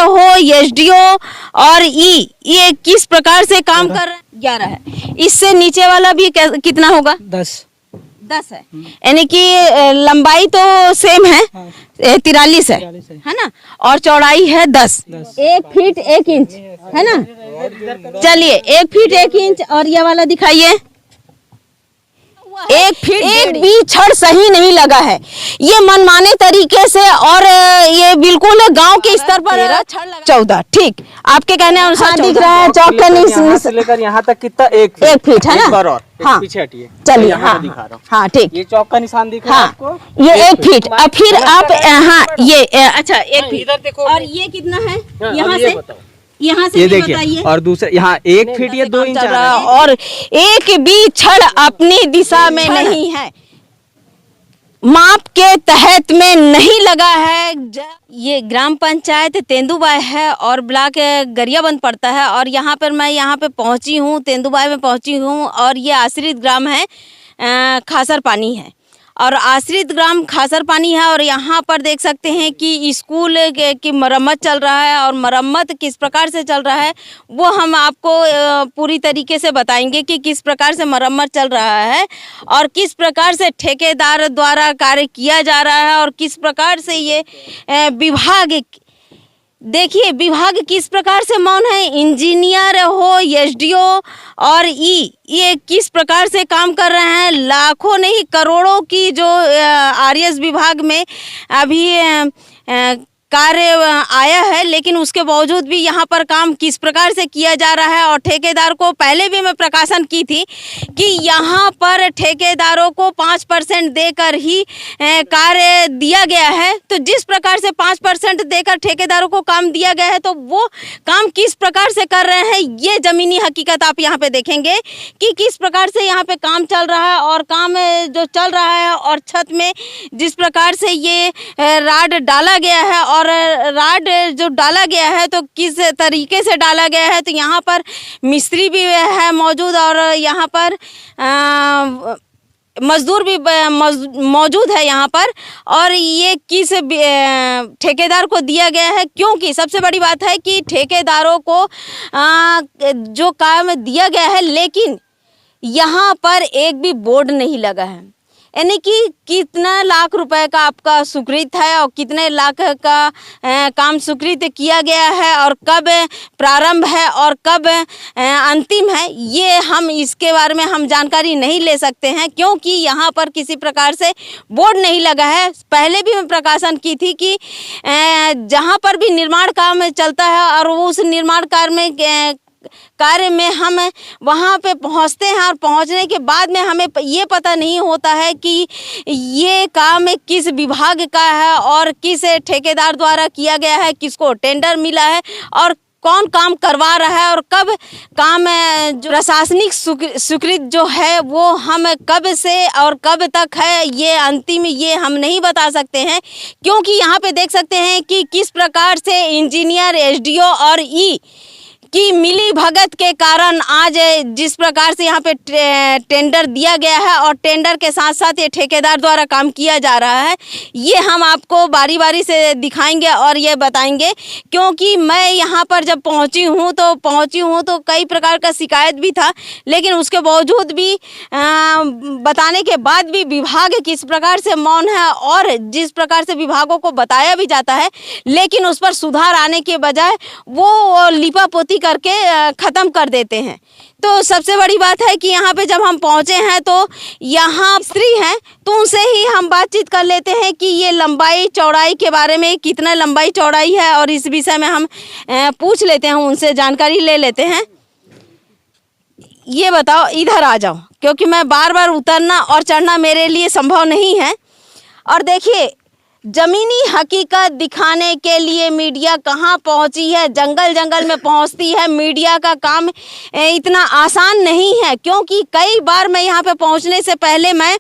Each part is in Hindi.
हो, एसडीओ और ये किस प्रकार से काम कर रहे हैं? 11 है। इससे नीचे वाला भी कितना होगा? 10 है। यानी कि लंबाई तो सेम है, 43 है ना, और चौड़ाई है 10। 1 फीट 1 इंच है ना। चलिए 1 फीट 1 इंच और ये वाला दिखाइए। 1 फीट एक भी छड़ सही नहीं लगा है, ये मनमाने तरीके से, और ये बिल्कुल गांव के स्तर पर 14, ठीक आपके कहने अनुसार दिख रहा है। चौक का लेकर यहाँ तक कितना? 1 फीट है ना। हाँ पीछे हटिए, चलिए। हाँ दिखा रहा हूँ। हाँ ठीक, ये चौक का निशान दिख रहा है आपको? ये 1 फीट। अब फिर आप हाँ ये अच्छा 1 फीट इधर देखो, और ये कितना है यहाँ से ये भी देखिए, बताइए। और दूसरे यहाँ 1 फीट ये 2 इंच आ रहा है, और एक भी छड़ अपनी दिशा में नहीं है, माप के तहत में नहीं लगा है। ये ग्राम पंचायत तेंदुबाई है और ब्लॉक गरियाबंद पड़ता है, और यहाँ पर मैं यहाँ पे पहुँची हूँ, तेंदुबाई में पहुँची हूँ, और ये आश्रित ग्राम है, खासर पानी है, और आश्रित ग्राम खासर पानी है। और यहाँ पर देख सकते हैं कि स्कूल की मरम्मत चल रहा है, और मरम्मत किस प्रकार से चल रहा है वो हम आपको पूरी तरीके से बताएंगे कि किस प्रकार से मरम्मत चल रहा है, और किस प्रकार से ठेकेदार द्वारा कार्य किया जा रहा है, और किस प्रकार से ये विभाग, देखिए विभाग किस प्रकार से मौन है। इंजीनियर हो, एसडीओ और ये किस प्रकार से काम कर रहे हैं। लाखों नहीं करोड़ों की जो आरएस विभाग में अभी कार्य आया है, लेकिन उसके बावजूद भी यहाँ पर काम किस प्रकार से किया जा रहा है। और ठेकेदार को पहले भी मैं प्रकाशन की थी कि यहाँ पर ठेकेदारों को 5% देकर ही कार्य दिया गया है। तो जिस प्रकार से 5% देकर ठेकेदारों को काम दिया गया है, तो वो काम किस प्रकार से कर रहे हैं, ये ज़मीनी हकीकत आप यहाँ पे देखेंगे कि किस प्रकार से यहाँ पे काम चल रहा है। और काम जो चल रहा है, और छत में जिस प्रकार से ये राड डाला गया है, और राड जो डाला गया है तो किस तरीके से डाला गया है, तो यहाँ पर मिस्त्री भी है मौजूद, और यहाँ पर मजदूर भी मौजूद है यहाँ पर। और ये किस ठेकेदार को दिया गया है, क्योंकि सबसे बड़ी बात है कि ठेकेदारों को जो काम दिया गया है, लेकिन यहाँ पर एक भी बोर्ड नहीं लगा है। यानी कि कितना लाख रुपए का आपका स्वीकृत है, और कितने लाख का काम स्वीकृत किया गया है, और कब प्रारंभ है और कब अंतिम है, ये हम इसके बारे में हम जानकारी नहीं ले सकते हैं, क्योंकि यहाँ पर किसी प्रकार से बोर्ड नहीं लगा है। पहले भी मैं प्रकाशन की थी कि जहाँ पर भी निर्माण काम चलता है, और उस निर्माण कार्य में हम वहाँ पे पहुँचते हैं, और पहुँचने के बाद में हमें ये पता नहीं होता है कि ये काम किस विभाग का है, और किस ठेकेदार द्वारा किया गया है, किसको टेंडर मिला है, और कौन काम करवा रहा है, और कब काम जो प्रशासनिक स्वीकृत जो है वो हम कब से और कब तक है, ये अंतिम ये हम नहीं बता सकते हैं। क्योंकि यहाँ पे देख सकते हैं कि किस प्रकार से इंजीनियर, एसडीओ और की मिली भगत के कारण आज जिस प्रकार से यहाँ पे टेंडर दिया गया है, और टेंडर के साथ साथ ये ठेकेदार द्वारा काम किया जा रहा है, ये हम आपको बारी बारी से दिखाएंगे और ये बताएंगे। क्योंकि मैं यहाँ पर जब पहुँची हूँ तो कई प्रकार का शिकायत भी था, लेकिन उसके बावजूद भी बताने के बाद भी विभाग किस प्रकार से मौन है, और जिस प्रकार से विभागों को बताया भी जाता है, लेकिन उस पर सुधार आने के बजाय वो लिपापोती करके ख़त्म कर देते हैं। तो सबसे बड़ी बात है कि यहाँ पे जब हम पहुँचे हैं तो यहाँ स्त्री हैं, तो उनसे ही हम बातचीत कर लेते हैं कि ये लंबाई चौड़ाई के बारे में, कितना लंबाई चौड़ाई है, और इस विषय में हम पूछ लेते हैं, उनसे जानकारी ले लेते हैं। ये बताओ, इधर आ जाओ, क्योंकि मैं बार बार उतरना और चढ़ना मेरे लिए संभव नहीं है। और देखिए, ज़मीनी हकीकत दिखाने के लिए मीडिया कहाँ पहुँची है, जंगल जंगल में पहुँचती है। मीडिया का काम इतना आसान नहीं है, क्योंकि कई बार मैं यहाँ पे पहुँचने से पहले मैं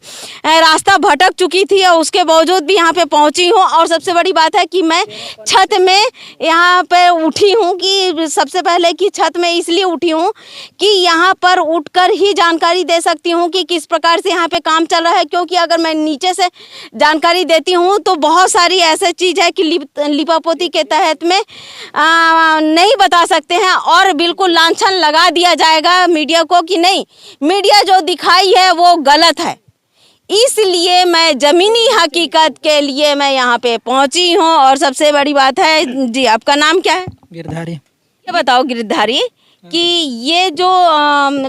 रास्ता भटक चुकी थी, और उसके बावजूद भी यहाँ पे पहुँची हूँ। और सबसे बड़ी बात है कि मैं छत में यहाँ पे उठी हूँ, कि सबसे पहले कि छत में इसलिए उठी हूँ कि यहाँ पर उठकर ही जानकारी दे सकती हूँ कि किस प्रकार से यहाँ पे काम चल रहा है। क्योंकि अगर मैं नीचे से जानकारी देती हूँ तो बहुत सारी ऐसी चीज़ है कि लिपापोती के तहत में नहीं बता सकते हैं और बिल्कुल लांछन लगा दिया जाएगा मीडिया को कि नहीं, मीडिया जो दिखाई है वो गलत है। इसलिए मैं ज़मीनी हकीकत के लिए मैं यहाँ पे पहुँची हूँ। और सबसे बड़ी बात है जी, आपका नाम क्या है? गिरधारी। ये बताओ गिरधारी कि ये जो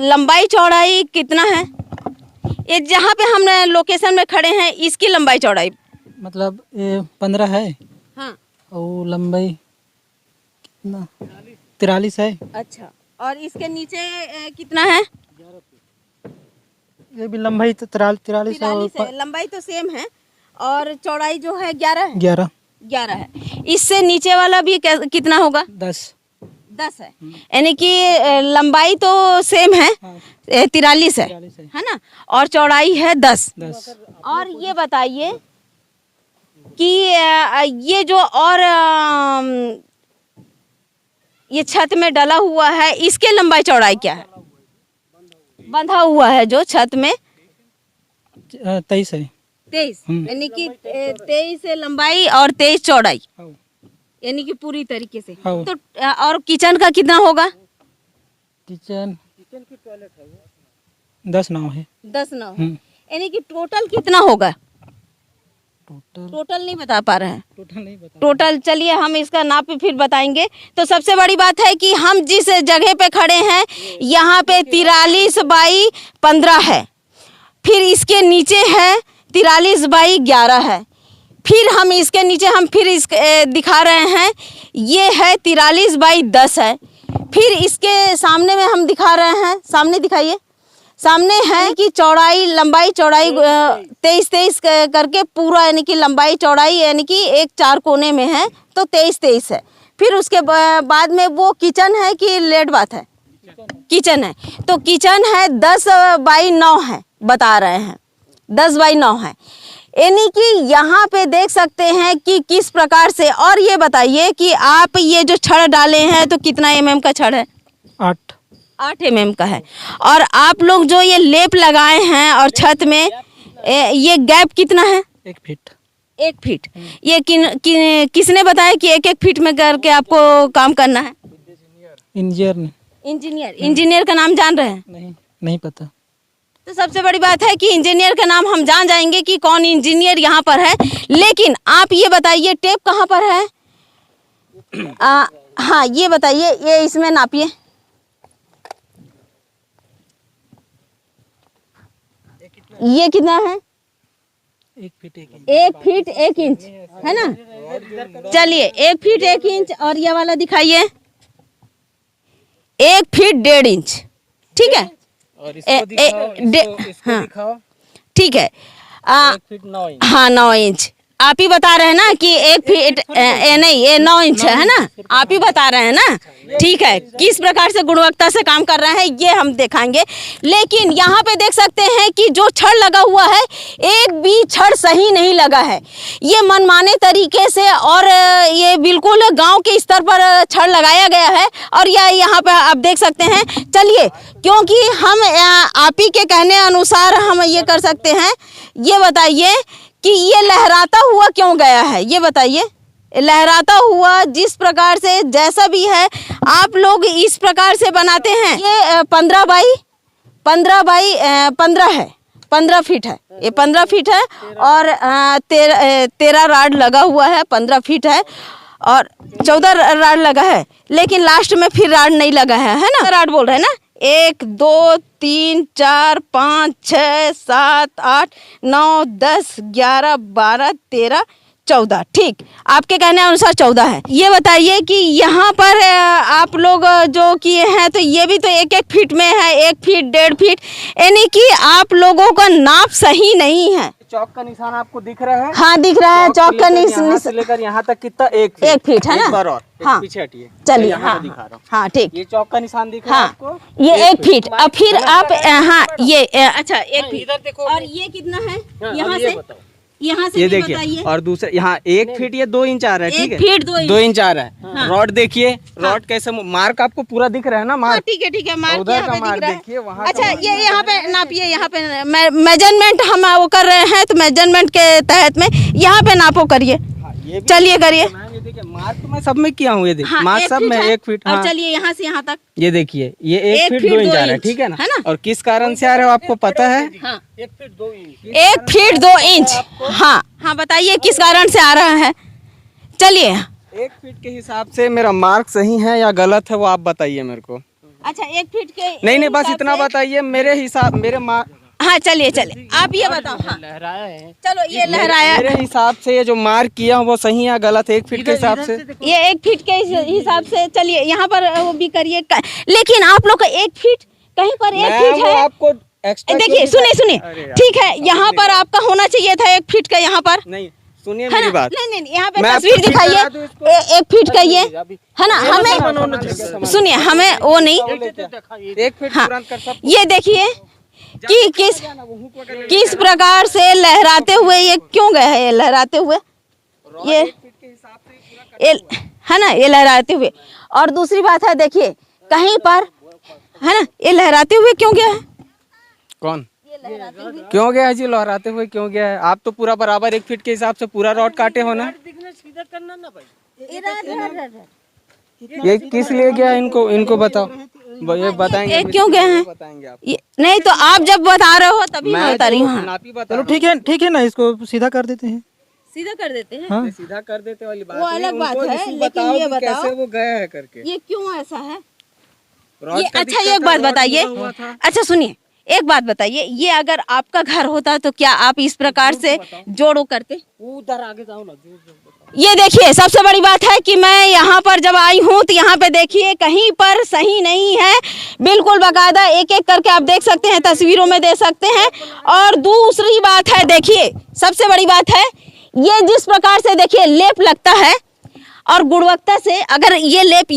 लंबाई चौड़ाई कितना है? ये जहाँ पे हम लोकेशन में खड़े हैं इसकी लंबाई चौड़ाई मतलब ये 15 है। हाँ। और लंबाई कितना 43 है। अच्छा, और इसके नीचे कितना है? ये भी लंबाई तो 43 है। लंबाई तो सेम है और चौड़ाई जो है 11 है। 11 है। इससे नीचे वाला भी कितना होगा? 10 है। यानी कि लंबाई तो सेम है, 43 है ना, और चौड़ाई है 10। और ये बताइए कि ये जो और ये छत में डला हुआ है इसके लंबाई चौड़ाई क्या है? बंधा हुआ है जो छत में 23 है। 23 यानी कि 23 लंबाई और 23 चौड़ाई, यानी कि पूरी तरीके से। तो और किचन का कितना होगा? किचन की टॉयलेट है 10 नाव है। 10 नाव, यानी कि टोटल कितना होगा? टोटल नहीं बता पा रहे हैं। टोटल चलिए हम इसका नाप फिर बताएंगे। तो सबसे बड़ी बात है कि हम जिस जगह पे खड़े हैं यहाँ पे 43 बाई 15 है, फिर इसके नीचे है 43 बाई 11 है, फिर हम इसके नीचे हम फिर इस दिखा रहे हैं ये है 43 बाई 10 है, फिर इसके सामने में हम दिखा रहे हैं, सामने दिखाइए, सामने है कि चौड़ाई लंबाई चौड़ाई 23 करके पूरा, यानी कि लंबाई चौड़ाई यानी कि एक 4 कोने में है तो 23 है। फिर उसके बाद में वो किचन है कि लेट बात है? किचन है। तो किचन है 10 बाई 9 है, बता रहे हैं 10 बाई 9 है, यानी कि यहाँ पे देख सकते हैं कि किस प्रकार से। और ये बताइए कि आप ये जो छड़ डाले हैं तो कितना mm का छड़ है? 8 mm का है। और आप लोग जो ये लेप लगाए हैं और छत में ये गैप कितना है? 1 फीट। 1 फीट। ये किसने बताया कि 1-1 फीट में करके आपको काम करना है? इंजीनियर का नाम जान रहे हैं? नहीं पता। तो सबसे बड़ी बात है कि इंजीनियर का नाम हम जान जाएंगे कि कौन इंजीनियर यहाँ पर है। लेकिन आप ये बताइए टेप कहाँ पर है? हाँ ये बताइए, ये इसमें नापिए। ये कितना है? 1 फीट 1 इंच है ना। चलिए 1 फीट 1 इंच, और ये वाला दिखाइए 1 फीट 1.5 इंच, ठीक है। और इसको दिखाओ। ठीक है। 1 फीट 9 इंच। हाँ 9 इंच आप ही बता रहे हैं ना कि 1 फीट नहीं, ये 9 इंच है ना, आप ही बता रहे हैं ना। ठीक है, किस प्रकार से गुणवत्ता से काम कर रहे हैं ये हम दिखाएंगे। लेकिन यहाँ पे देख सकते हैं कि जो छड़ लगा हुआ है एक भी छड़ सही नहीं लगा है, ये मनमाने तरीके से, और ये बिल्कुल गांव के स्तर पर छड़ लगाया गया है। और यह यहाँ पे आप देख सकते हैं। चलिए, क्योंकि हम आप ही के कहने अनुसार हम ये कर सकते हैं, ये बताइए कि ये लहराता हुआ क्यों गया है? ये बताइए, लहराता हुआ जिस प्रकार से जैसा भी है आप लोग इस प्रकार से बनाते हैं। ये 15 बाई 15 है, 15 फीट है, ये 15 फीट है। और 13 राड लगा हुआ है, 15 फीट है, और 14 राड लगा है। लेकिन लास्ट में फिर राड नहीं लगा है ना? राड बोल रहे हैं ना? 1 2 3 4 5 6 7 8 9 10 11 12 13 14, ठीक, आपके कहने अनुसार 14 है। ये बताइए कि यहाँ पर आप लोग जो किए हैं तो ये भी तो 1-1 फीट में है, 1 फीट 1.5 फीट, यानी कि आप लोगों का नाप सही नहीं है। चौक का निशान आपको दिख रहा है? हाँ दिख रहा है, चौक का निशान से लेकर यहाँ तक कितना? 1 फीट है ना। एक बार और हाँ पीछे हटिए, चलिए। हाँ दिखा रहा हूँ। हाँ ठीक, ये चौक का निशान दिख रहा है आपको? ये 1 फीट। अब फिर आप हाँ ये अच्छा 1 फीट। इधर देखो। और ये कितना है यहाँ से? यहाँ से ये भी देखिए, बताइए। और दूसरे यहाँ 1 फीट ये 2 इंच आ रहा है, ठीक है, 1 फीट 2 इंच। 2 इंच आ रहा है। रॉड देखिए, रॉड कैसे मार्क आपको पूरा दिख रहा है ना, हाँ, मार्क। ठीक है मार्क उधर यहाँ का पे मार्क दिख रहा देखिए, है। वहाँ अच्छा, ये यहाँ पे नापिए, यहाँ पे मेजरमेंट हम वो कर रहे हैं, तो मेजरमेंट के तहत में यहाँ पे नापो करिए। चलिए करिए। ये देखिए, मार्क तो मैं सब में किया हूँ, ये देखिए, हाँ, मार्क 1 सब फीट में है। 1 फीट। और हाँ, चलिए यहाँ से यहाँ तक, ये देखिए, ये 1 1 फीट फीट 2 इंच 2 आ रहा है, इंच, ठीक है ना? है ना? और किस कारण से आ रहा है आपको पता है? हाँ, 1 फीट 2 इंच। 1 feet 2 inch. हाँ, बताइए किस कारण से आ रहा है। चलिए। 1 फीट के हिसाब से मेरा मार्क सही है या गलत है, वो आप बताइए मेरे को। अच्छा, 1 फीट के नहीं, बस हिसाब इतना से- बताइए मेरे हिसाब, मेरे मार्क। हाँ, चलिए आप ये बताओ। हाँ, लहराया है। चलो, ये लहराया। मेरे हिसाब से ये जो मार्क किया हूँ वो सही है या गलत है 1 फीट के हिसाब से? ये 1 फीट के हिसाब से, चलिए यहाँ पर वो भी करिए। लेकिन आप लोग का 1 फीट, कहीं पर 1 फीट है। आपको एक्स्ट्रा देखिए, सुनिए, ठीक है, यहाँ पर आपका होना चाहिए था 1 फीट का, यहाँ पर, नहीं, सुनिए है ना? मेरी बात। नहीं, यहाँ पे मैं तस्वीर आपको दिखाइए, दिखा दूं इसको? 1 फीट का ये, है ना? हमें सुनिए, हमें वो नहीं, 1 फीट हाँ, तुरंत कर सब। ये देखिए कि किस प्रकार से लहराते हुए ये क्यों गए हैं, ये लहराते हुए, ये है ना, ये लहराते हुए। और दूसरी बात है, देखिए कहीं पर, है ना, ये लहराते हुए क्यों गया है? कौन क्यों गया है जी? लहराते हुए क्यों गया है? आप तो पूरा बराबर 1 फीट के हिसाब से पूरा रॉड काटे हो ना। ये किस लिए गया है? इनको बताओ, ये बताएंगे। ये क्यों गए हैं? बताएंगे आप। नहीं तो आप जब बता रहे हो तभी मैं बता रही हूँ। हाँ। नापी बता चलो ठीक है ना, इसको सीधा कर देते हैं। सीधा कर देते हैं। हाँ, सीधा कर देते वाली बात वो नहीं, अलग बात उनको है, इशू लेकिन बताओ ये कि बताओ कैसे वो गए हैं करके। ये क्यों ऐसा है? रॉड ये का अच्छा, दिक्कत ये एक है, बात रॉड बताइए। जुड़ा हुआ था। अच्छा सुनिए, एक बात बताइए, ये अगर आपका घर होता तो क्या आप इस प्रकार से जोड़ो करते? उधर आगे जाओ ना, ये देखिए, सबसे बड़ी बात है कि मैं यहाँ पर जब आई हूँ तो यहाँ पे देखिए कहीं पर सही नहीं है, बिल्कुल बाकायदा एक एक करके आप देख सकते हैं, तस्वीरों में देख सकते हैं। और दूसरी बात है, देखिए सबसे बड़ी बात है, ये जिस प्रकार से देखिए लेप लगता है और गुणवत्ता से, अगर ये लेप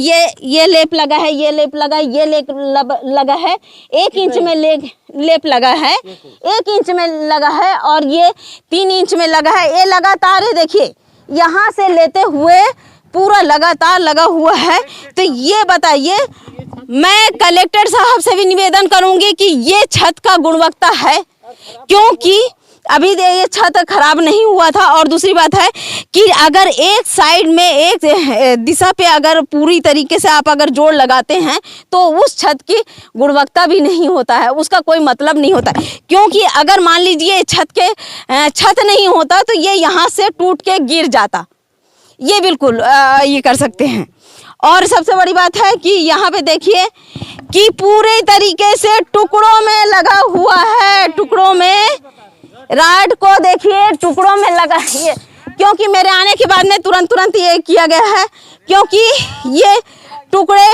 लगा है, ये लेप लगा है, ये लेप लगा है, 1 इंच में लेप लगा है, 1 इंच में लगा है, और ये 3 इंच में लगा है। ये लगातार है, देखिए यहाँ से लेते हुए पूरा लगातार लगा हुआ है। तो ये बताइए, मैं कलेक्टर साहब से भी निवेदन करूंगी कि ये छत का गुणवत्ता है, क्योंकि अभी ये छत खराब नहीं हुआ था। और दूसरी बात है कि अगर एक साइड में, एक दिशा पे अगर पूरी तरीके से आप अगर जोड़ लगाते हैं तो उस छत की गुणवत्ता भी नहीं होता है, उसका कोई मतलब नहीं होता। क्योंकि अगर मान लीजिए छत नहीं होता तो ये यहाँ से टूट के गिर जाता, ये बिल्कुल ये कर सकते हैं। और सबसे बड़ी बात है कि यहाँ पे देखिए कि पूरे तरीके से टुकड़ों में लगा हुआ है, टुकड़ों में राड को देखिए टुकड़ों में लगा है, क्योंकि मेरे आने के बाद में तुरंत ये किया गया है, क्योंकि ये टुकड़े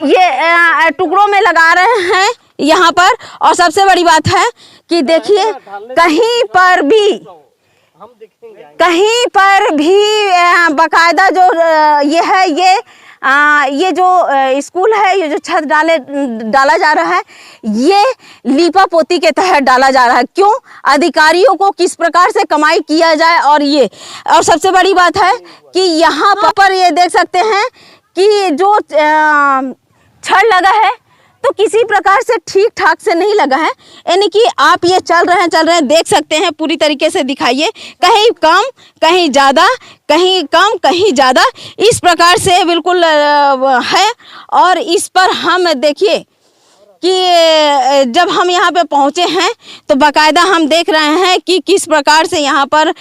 ये टुकड़ों में लगा रहे हैं यहाँ पर। और सबसे बड़ी बात है कि देखिए कहीं पर भी बाकायदा जो ये है, ये जो स्कूल है, ये जो छत डाला जा रहा है, ये लीपा पोती के तहत डाला जा रहा है। क्यों? अधिकारियों को किस प्रकार से कमाई किया जाए। और सबसे बड़ी बात है कि यहाँ पर ये देख सकते हैं कि जो छड़ लगा है तो किसी प्रकार से ठीक ठाक से नहीं लगा है, यानी कि आप ये चल रहे हैं, देख सकते हैं, पूरी तरीके से दिखाइए, कहीं कम कहीं ज़्यादा, कहीं कम कहीं ज़्यादा, इस प्रकार से बिल्कुल है। और इस पर हम देखिए कि जब हम यहाँ पे पहुँचे हैं तो बाकायदा हम देख रहे हैं कि किस प्रकार से यहाँ पर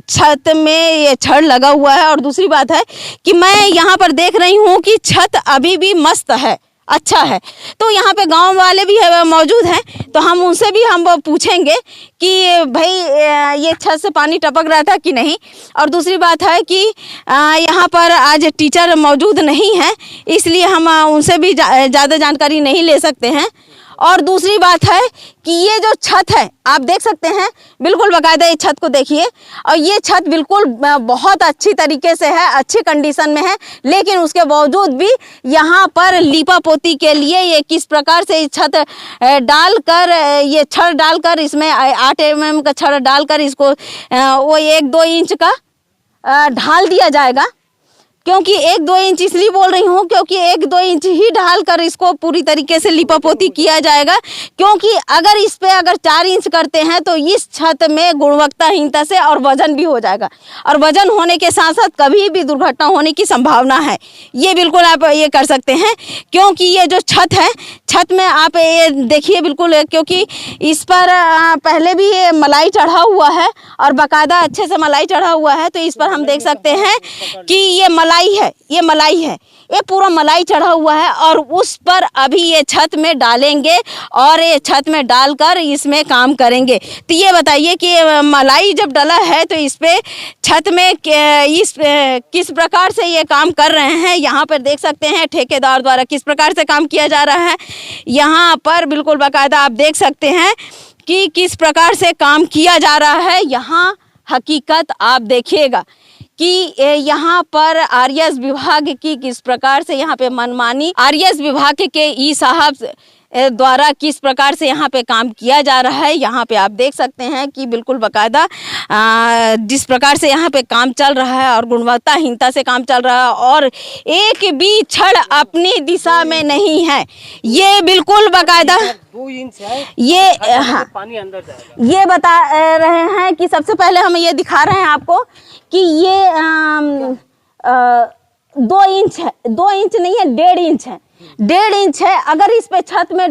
छत में ये छड़ लगा हुआ है। और दूसरी बात है कि मैं यहाँ पर देख रही हूँ कि छत अभी भी मस्त है, अच्छा है। तो यहाँ पे गांव वाले भी मौजूद हैं, तो हम उनसे भी हम पूछेंगे कि भाई ये छत से पानी टपक रहा था कि नहीं। और दूसरी बात है कि यहाँ पर आज टीचर मौजूद नहीं है, इसलिए हम उनसे भी ज़्यादा जानकारी नहीं ले सकते हैं। और दूसरी बात है कि ये जो छत है आप देख सकते हैं, बिल्कुल बाकायदा ये छत को देखिए, और ये छत बिल्कुल बहुत अच्छी तरीके से है, अच्छी कंडीशन में है, लेकिन उसके बावजूद भी यहाँ पर लीपा पोती के लिए ये किस प्रकार से ये छत डालकर, ये छड़ डालकर, इसमें 8 mm का छड़ डालकर इसको वो 1-2 इंच का ढाल दिया जाएगा। क्योंकि 1-2 इंच इसलिए बोल रही हूँ क्योंकि 1-2 इंच ही ढालकर इसको पूरी तरीके से लिपापोती किया जाएगा, क्योंकि अगर इस पे अगर 4 इंच करते हैं तो इस छत में गुणवत्ताहीनता से और वजन भी हो जाएगा, और वजन होने के साथ साथ कभी भी दुर्घटना होने की संभावना है। ये बिल्कुल आप ये कर सकते हैं, क्योंकि ये जो छत है, छत में आप ये देखिए बिल्कुल, क्योंकि इस पर पहले भी ये मलाई चढ़ा हुआ है और बाकायदा अच्छे से मलाई चढ़ा हुआ है, तो इस पर हम देख सकते हैं कि ये मलाई है, ये पूरा मलाई चढ़ा हुआ है, और उस पर अभी ये छत में डालेंगे और ये छत में डालकर इसमें काम करेंगे। तो ये बताइए कि मलाई जब डला है तो इस पे छत में किस प्रकार से ये काम कर रहे हैं। यहाँ पर देख सकते हैं ठेकेदार द्वारा किस प्रकार से काम किया जा रहा है। यहाँ पर बिल्कुल बाकायदा आप देख सकते हैं कि किस प्रकार से काम किया जा रहा है। यहाँ हकीकत आप देखिएगा कि यहाँ पर आरएस विभाग की किस प्रकार से यहाँ पे मनमानी, आरएस विभाग के ई साहब द्वारा किस प्रकार से यहाँ पे काम किया जा रहा है। यहाँ पे आप देख सकते हैं कि बिल्कुल बाकायदा जिस प्रकार से यहाँ पे काम चल रहा है और गुणवत्ताहीनता से काम चल रहा है, और एक भी छड़ अपनी दिशा में नहीं है। ये बिल्कुल बाकायदा 2 इंच है, ये पानी अंदर जाएगा। ये बता रहे हैं कि सबसे पहले हम ये दिखा रहे हैं आपको कि ये 2 इंच है, 2 इंच नहीं है, 1.5 इंच है, 1.5 इंच है। अगर इस पे छत में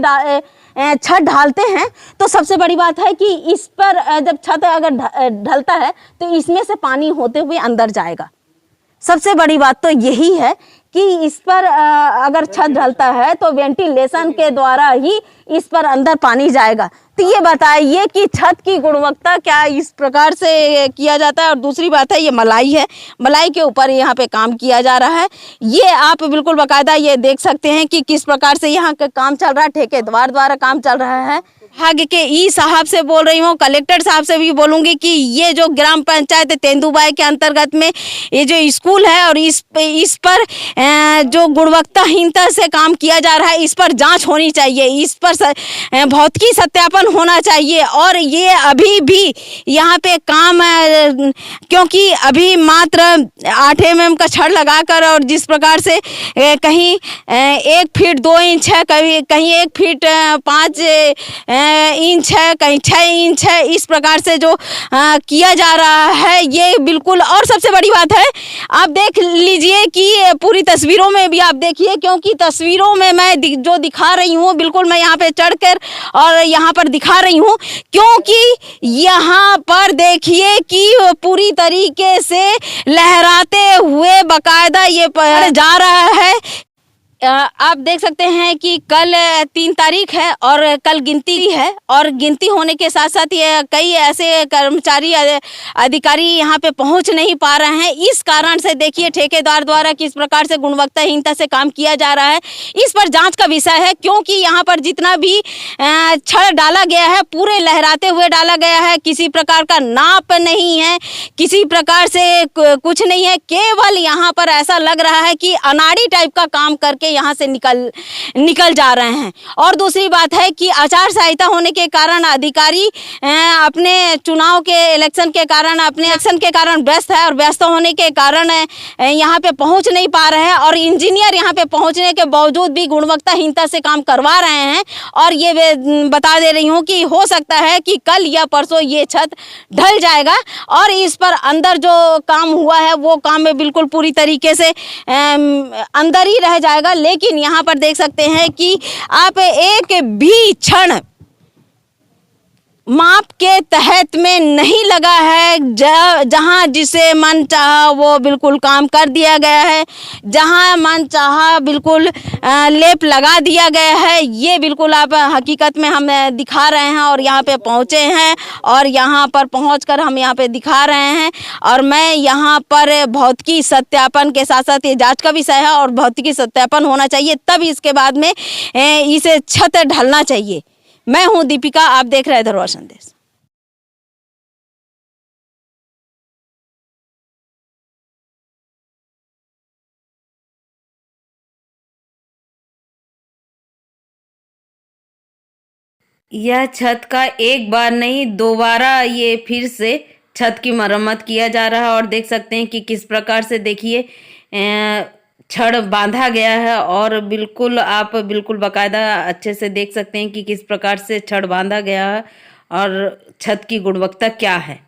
छत ढालते हैं तो सबसे बड़ी बात है कि इस पर जब छत अगर ढलता है तो इसमें से पानी होते हुए अंदर जाएगा। सबसे बड़ी बात तो यही है कि इस पर अगर छत ढलता है तो वेंटिलेशन के द्वारा ही इस पर अंदर पानी जाएगा। तो ये बताइए कि छत की गुणवत्ता क्या इस प्रकार से किया जाता है। और दूसरी बात है ये मलाई है, मलाई के ऊपर यहाँ पे काम किया जा रहा है। ये आप बिल्कुल बाकायदा ये देख सकते हैं कि किस प्रकार से यहाँ का काम चल रहा है, ठेकेदार द्वारा काम चल रहा है। विभाग के ई साहब से बोल रही हूँ, कलेक्टर साहब से भी बोलूँगी कि ये जो ग्राम पंचायत तेंदुबाई के अंतर्गत में ये जो स्कूल है और इस पर जो गुणवत्ताहीनता से काम किया जा रहा है, इस पर जांच होनी चाहिए, इस पर भौतिकी सत्यापन होना चाहिए। और ये अभी भी यहाँ पे काम क्योंकि अभी मात्र 8 mm का छड़ लगाकर, और जिस प्रकार से कहीं 1 फीट 2 इंच है, कहीं 1 फीट 5 इंच है, कहीं 6 इंच है, इस प्रकार से जो किया जा रहा है ये बिल्कुल। और सबसे बड़ी बात है आप देख लीजिए कि पूरी तस्वीरों में भी आप देखिए, क्योंकि तस्वीरों में मैं जो दिखा रही हूँ बिल्कुल मैं यहाँ पे चढ़कर और यहाँ पर दिखा रही हूँ, क्योंकि यहाँ पर देखिए कि पूरी तरीके से लहराते हुए बाकायदा ये जा रहा है। आप देख सकते हैं कि कल 3 तारीख है और कल गिनती है, और गिनती होने के साथ साथ ये कई ऐसे कर्मचारी अधिकारी यहाँ पे पहुँच नहीं पा रहे हैं। इस कारण से देखिए ठेकेदार द्वारा किस प्रकार से गुणवत्ताहीनता से काम किया जा रहा है, इस पर जांच का विषय है। क्योंकि यहाँ पर जितना भी छड़ डाला गया है पूरे लहराते हुए डाला गया है, किसी प्रकार का नाप नहीं है, किसी प्रकार से कुछ नहीं है, केवल यहाँ पर ऐसा लग रहा है कि अनाड़ी टाइप का काम करके यहाँ से निकल जा रहे हैं। और दूसरी बात है कि आचार संहिता होने के कारण अधिकारी अपने चुनाव के इलेक्शन के कारण व्यस्त है, और व्यस्त होने के कारण यहाँ पे पहुँच नहीं पा रहे हैं, और इंजीनियर यहाँ पे पहुँचने के बावजूद भी गुणवत्ताहीनता से काम करवा रहे हैं। और ये बता दे रही हूँ कि हो सकता है कि कल या परसों ये छत ढल जाएगा, और इस पर अंदर जो काम हुआ है वो काम में बिल्कुल पूरी तरीके से अंदर ही रह जाएगा। लेकिन यहाँ पर देख सकते हैं कि आप एक भी क्षण माप के तहत में नहीं लगा है। जहां जिसे मन चाहा वो बिल्कुल काम कर दिया गया है, जहां मन चाहा बिल्कुल लेप लगा दिया गया है। ये बिल्कुल आप हकीकत में हम दिखा रहे हैं और यहाँ पे पहुँचे हैं और यहाँ पर पहुँचकर हम यहाँ पे दिखा रहे हैं। और मैं यहाँ पर भौतिकी सत्यापन के साथ साथ ये जांच का विषय है और भौतिकी सत्यापन होना चाहिए, तब इसके बाद में इसे छत ढलना चाहिए। मैं हूँ दीपिका, आप देख रहे हैं धरोहर संदेश। यह छत का एक बार नहीं दोबारा ये फिर से छत की मरम्मत किया जा रहा है और देख सकते हैं कि किस प्रकार से देखिए छड़ बांधा गया है और बिल्कुल आप बिल्कुल बाकायदा अच्छे से देख सकते हैं कि किस प्रकार से छड़ बांधा गया है और छत की गुणवत्ता क्या है।